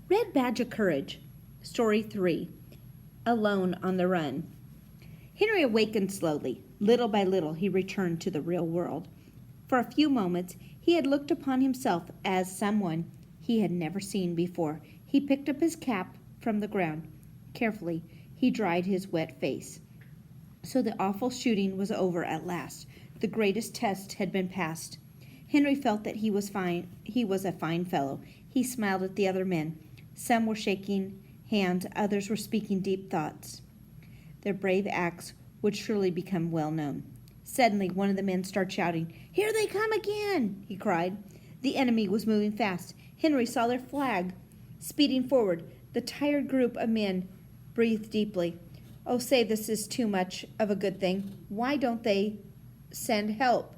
Red Badge of Courage, Story 3, Alone on the Run. Henry awakened slowly. Little by little he returned to the real world. For a few moments he had looked upon himself as someone he had never seen before. He picked up his cap from the ground. Carefully he dried his wet face. So the awful shooting was over at last. The greatest test had been passed. Henry felt that he was fine. He was a fine fellow. He smiled at the other men. Some were shaking hands, others were speaking deep thoughts. Their brave acts would surely become well known. Suddenly, one of the men started shouting. "Here they come again!" he cried. The enemy was moving fast. Henry saw their flag speeding forward. The tired group of men breathed deeply. "Oh, say, this is too much of a good thing. Why don't they send help?"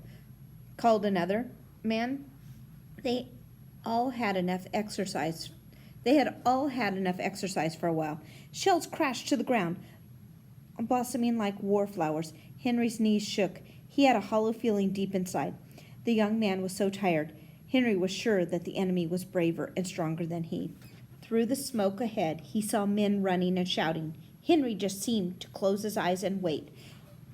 called another man. They all had enough exercise. They had all had enough exercise for a while. Shells crashed to the ground, blossoming like war flowers. Henry's knees shook. He had a hollow feeling deep inside. The young man was so tired. Henry was sure that the enemy was braver and stronger than he. Through the smoke ahead, he saw men running and shouting. Henry just seemed to close his eyes and wait.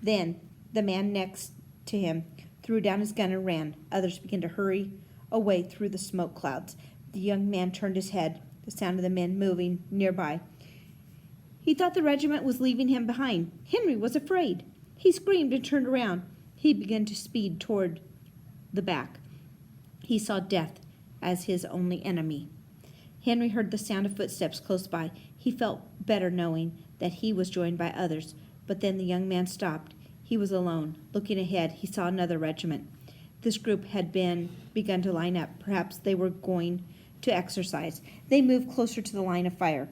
Then the man next to him threw down his gun and ran. Others began to hurry away through the smoke clouds. The young man turned his head, the sound of the men moving nearby. He thought the regiment was leaving him behind. Henry was afraid. He screamed and turned around. He began to speed toward the back. He saw death as his only enemy. Henry heard the sound of footsteps close by. He felt better knowing that he was joined by others. But then the young man stopped. He was alone. Looking ahead, he saw another regiment. This group had begun to line up. Perhaps they were going to exercise. They moved closer to the line of fire.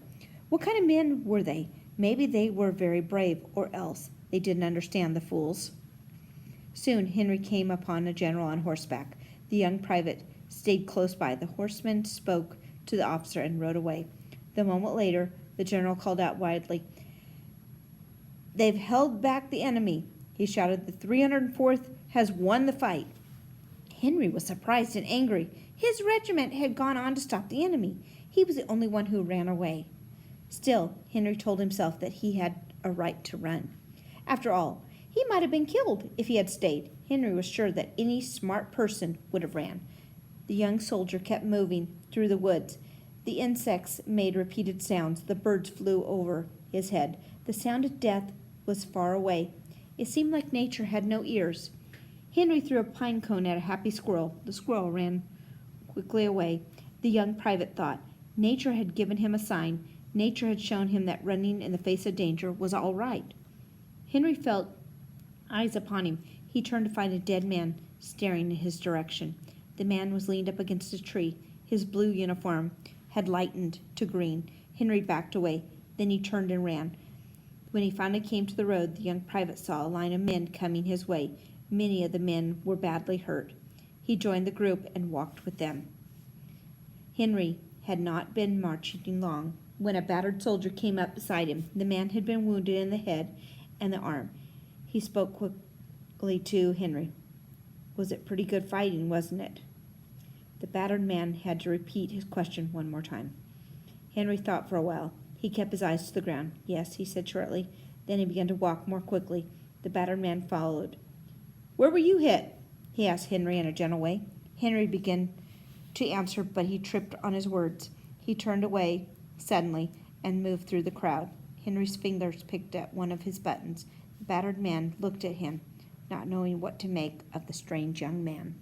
What kind of men were they? Maybe they were very brave, or else they didn't understand the fools. Soon Henry came upon a general on horseback. The young private stayed close by. The horseman spoke to the officer and rode away. The moment later, the general called out wildly, "They've held back the enemy," he shouted. "The 304th has won the fight." Henry was surprised and angry. His regiment had gone on to stop the enemy. He was the only one who ran away. Still, Henry told himself that he had a right to run. After all, he might have been killed if he had stayed. Henry was sure that any smart person would have ran. The young soldier kept moving through the woods. The insects made repeated sounds. The birds flew over his head. The sound of death was far away. It seemed like nature had no ears. Henry threw a pine cone at a happy squirrel. The squirrel ran quickly away. The young private thought. Nature had given him a sign. Nature had shown him that running in the face of danger was all right. Henry felt eyes upon him. He turned to find a dead man staring in his direction. The man was leaned up against a tree. His blue uniform had lightened to green. Henry backed away. Then he turned and ran. When he finally came to the road, the young private saw a line of men coming his way. Many of the men were badly hurt. He joined the group and walked with them. Henry had not been marching long when a battered soldier came up beside him. The man had been wounded in the head and the arm. He spoke quickly to Henry. "Was it pretty good fighting, wasn't it?" The battered man had to repeat his question one more time. Henry thought for a while. He kept his eyes to the ground. "Yes," he said shortly. Then he began to walk more quickly. The battered man followed. "Where were you hit?" he asked Henry in a gentle way. Henry began to answer, but he tripped on his words. He turned away suddenly and moved through the crowd. Henry's fingers picked at one of his buttons. The battered man looked at him, not knowing what to make of the strange young man.